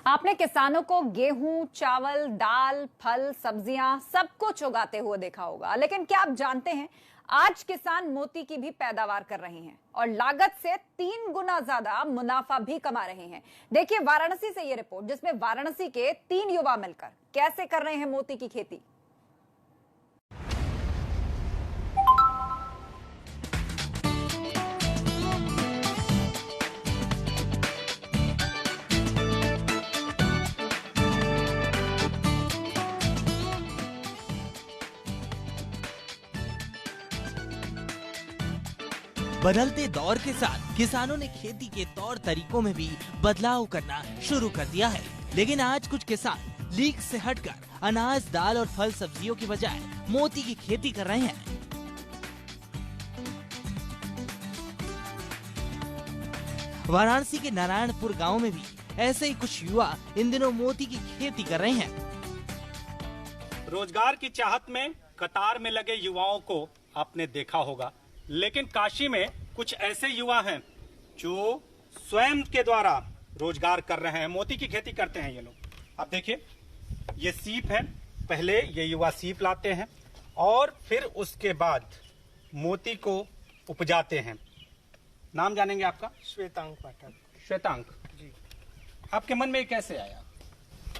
आपने किसानों को गेहूं, चावल, दाल, फल, सब्जियां सब कुछ उगाते हुए देखा होगा, लेकिन क्या आप जानते हैं आज किसान मोती की भी पैदावार कर रहे हैं और लागत से 3 गुना ज्यादा मुनाफा भी कमा रहे हैं। देखिए वाराणसी से ये रिपोर्ट, जिसमें वाराणसी के 3 युवा मिलकर कैसे कर रहे हैं मोती की खेती। बदलते दौर के साथ किसानों ने खेती के तौर तरीकों में भी बदलाव करना शुरू कर दिया है, लेकिन आज कुछ किसान लीक से हटकर अनाज, दाल और फल सब्जियों की बजाय मोती की खेती कर रहे हैं। वाराणसी के नारायणपुर गांव में भी ऐसे ही कुछ युवा इन दिनों मोती की खेती कर रहे हैं। रोजगार की चाहत में कतार में लगे युवाओं को आपने देखा होगा, लेकिन काशी में कुछ ऐसे युवा हैं जो स्वयं के द्वारा रोजगार कर रहे हैं, मोती की खेती करते हैं ये लोग। आप देखिए, ये सीप है। पहले ये युवा सीप लाते हैं और फिर उसके बाद मोती को उपजाते हैं। नाम जानेंगे आपका? श्वेतांक पाठक। श्वेतांक जी, आपके मन में ये कैसे आया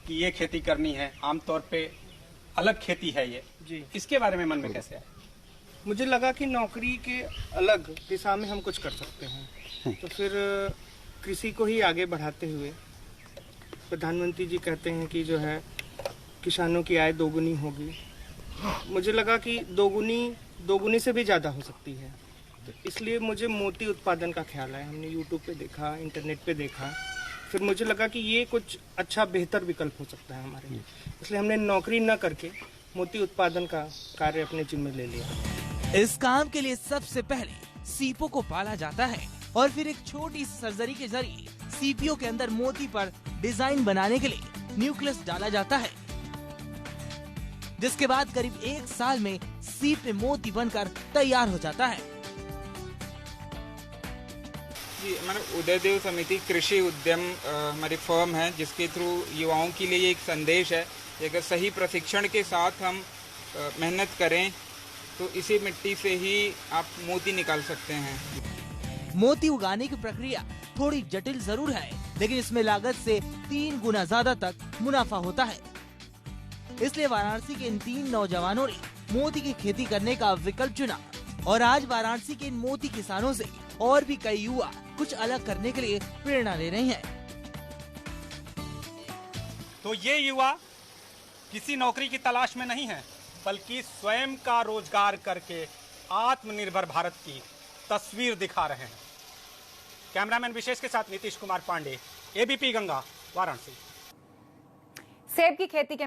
कि ये खेती करनी है? आमतौर पे अलग खेती है ये जी, इसके बारे में मन में कैसे आया? मुझे लगा कि नौकरी के अलग दिशा में हम कुछ कर सकते हैं, तो फिर कृषि को ही आगे बढ़ाते हुए प्रधानमंत्री जी कहते हैं कि जो है किसानों की आय दोगुनी होगी। मुझे लगा कि दोगुनी से भी ज़्यादा हो सकती है, तो इसलिए मुझे मोती उत्पादन का ख्याल आया। हमने यूट्यूब पे देखा, इंटरनेट पे देखा, फिर मुझे लगा कि ये कुछ अच्छा बेहतर विकल्प हो सकता है हमारे लिए, इसलिए हमने नौकरी न करके मोती उत्पादन का कार्य अपने जिम्मे ले लिया। इस काम के लिए सबसे पहले सीपों को पाला जाता है और फिर एक छोटी सर्जरी के जरिए सीपियों के अंदर मोती पर डिजाइन बनाने के लिए न्यूक्लियस डाला जाता है, जिसके बाद करीब 1 साल में सीप में मोती बनकर तैयार हो जाता है। जी, हमारा उदयदेव समिति कृषि उद्यम हमारी फर्म है, जिसके थ्रू युवाओं के लिए एक संदेश है कि अगर सही प्रशिक्षण के साथ हम मेहनत करें तो इसी मिट्टी से ही आप मोती निकाल सकते हैं। मोती उगाने की प्रक्रिया थोड़ी जटिल जरूर है, लेकिन इसमें लागत से 3 गुना ज्यादा तक मुनाफा होता है। इसलिए वाराणसी के इन 3 नौजवानों ने मोती की खेती करने का विकल्प चुना और आज वाराणसी के इन मोती किसानों से और भी कई युवा कुछ अलग करने के लिए प्रेरणा ले रहे हैं। तो ये युवा किसी नौकरी की तलाश में नहीं है, बल्कि स्वयं का रोजगार करके आत्मनिर्भर भारत की तस्वीर दिखा रहे हैं। कैमरामैन विशेष के साथ नीतीश कुमार पांडे, एबीपी गंगा, वाराणसी। सेब की खेती के